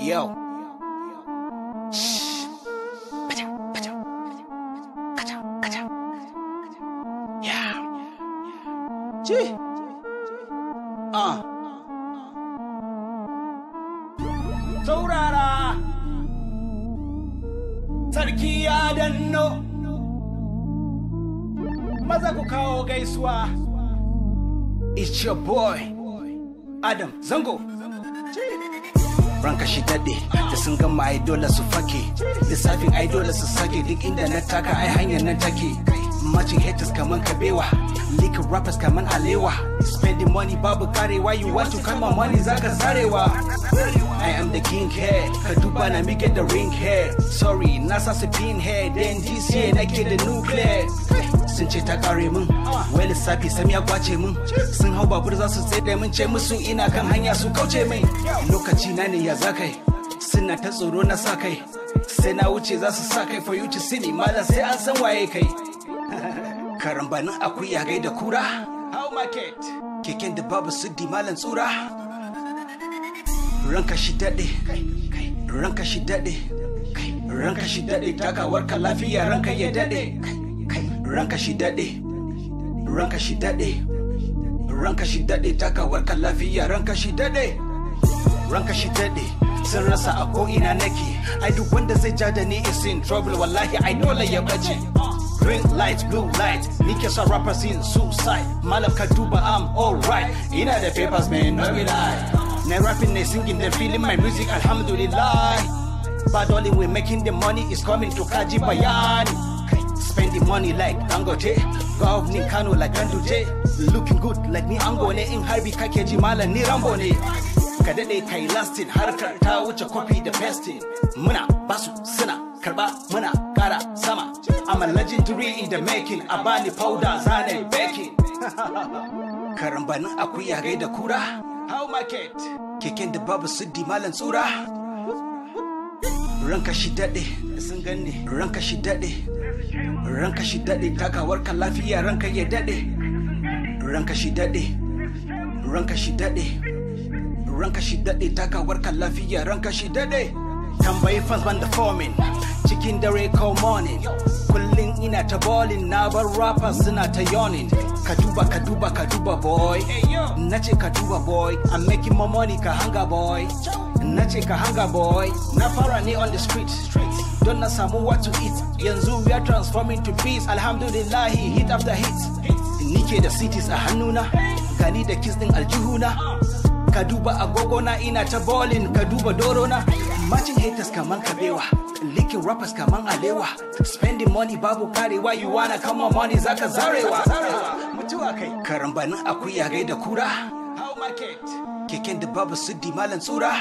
Yo. Yeah. Gee. Saurara. Sarki ya danno. Maza ku kawo gaisuwa. It's your boy Adam Zango. Ranka shi daɗe da sun gama ai dole su fake, lissafin ai dole su sake, duk inda na taka ai hanyar nan take. Matching haters kaman kabewa, leaking rappers kaman alewa. Spending money babu karewa, you want to come my money zaka zarewa. I am the king here, ka duba na me get the ring here. Sorry, nasa su pin here, then this year nake da nuclear. Sun ce ta kare mun, wai lissafi sam ya kwace mun. Sun hau babur za su tsaye mun ce musu ina kan hanya su kauce mai. Lokaci na ne ya zakai, suna ta tsoro na sa kai. Sai na wuce za su sa kai for you to see me, malam sai an san waye kai. Karambanin akuya gai da kura. How market? Keken da babu suddi malam tsura. Ranka shi daɗe, ranka shi daɗe, ranka shi daɗe, takawar ka lafiya ranka ya daɗe. Ranka shi daɗe, ranka shi daɗe, ranka shi daɗe, takawar ka lafiya ranka shi daɗe. Ranka shi daɗe, sun rasa a ko'ina nake. Ai duk wanda zai ja da ni is in trouble, wallahi ai dole ya bace. Green light, blue light, nike sa rappers in suicide. Malam ka duba I'm alright, ina da papers man, no be lie. Na rapping, they singing, they feeling my music, alhamdulillah. But only we making the money is coming to Kaji Bayan. Spending money like Dangote, governing Kano like Ganduje. Looking good like ni Angone, in Harbi Kakeji Mala ni Rambone. Kadade kai lasting, harkar ta wuce copy the pasting. Muna basu suna karba muna kara sama. I'm a legendary in the making, abani powder zane baking. Karambanin akuya gai da kura. How market? Keken da babu suddi malam tsura. Ranka shi daɗe, sun ganni. Ranka shi daɗe, ranka shi daɗe, takawar ka lafiya ranka ya daɗe. Ranka shi daɗe, ranka shi daɗe, ranka shi daɗe, takawar ka lafiya ranka shi daɗe. Tambayi fans ban da forming, cikin dare ko morning. Kullum ina ta ballin, na bar rappers suna ta yawning. Ka duba boy. Nace ka duba boy, I'm making more money ka hanga boy. Nace ka hanga boy, na fara ne on the street. Don na samu what to eat, yanzu we are transforming to beats. Alhamdulillah, hit after hit. Nike da cities a hannuna, gani da kiss din aljihuna. Ka duba agogona ina ta ballin, ka duba dorona. Matching haters kaman kabewa, leaking rappers kaman alewa. Spending money babu karewa, you wanna come on money zaka zarewa. Mutuwa kai, karambanin akuya gai da kura. How market? Keken da babu suddi malam tsura.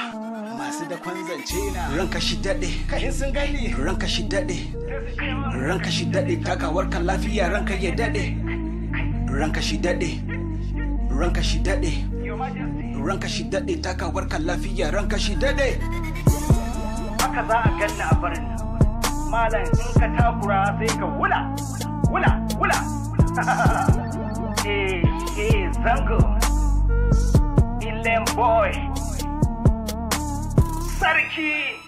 Masu da kwanzance na. Ranka shi daɗe, kai sun gani. Ranka shi daɗe, ranka shi daɗe, takawar ka lafiya ranka ya daɗe. Ranka shi daɗe, ranka shi daɗe, ranka shi daɗe, takawar ka lafiya ranka shi daɗe. Haka za a ganna a barin nan. Malam in ka takura sai ka wula. Zango. Inland boy. Sarki.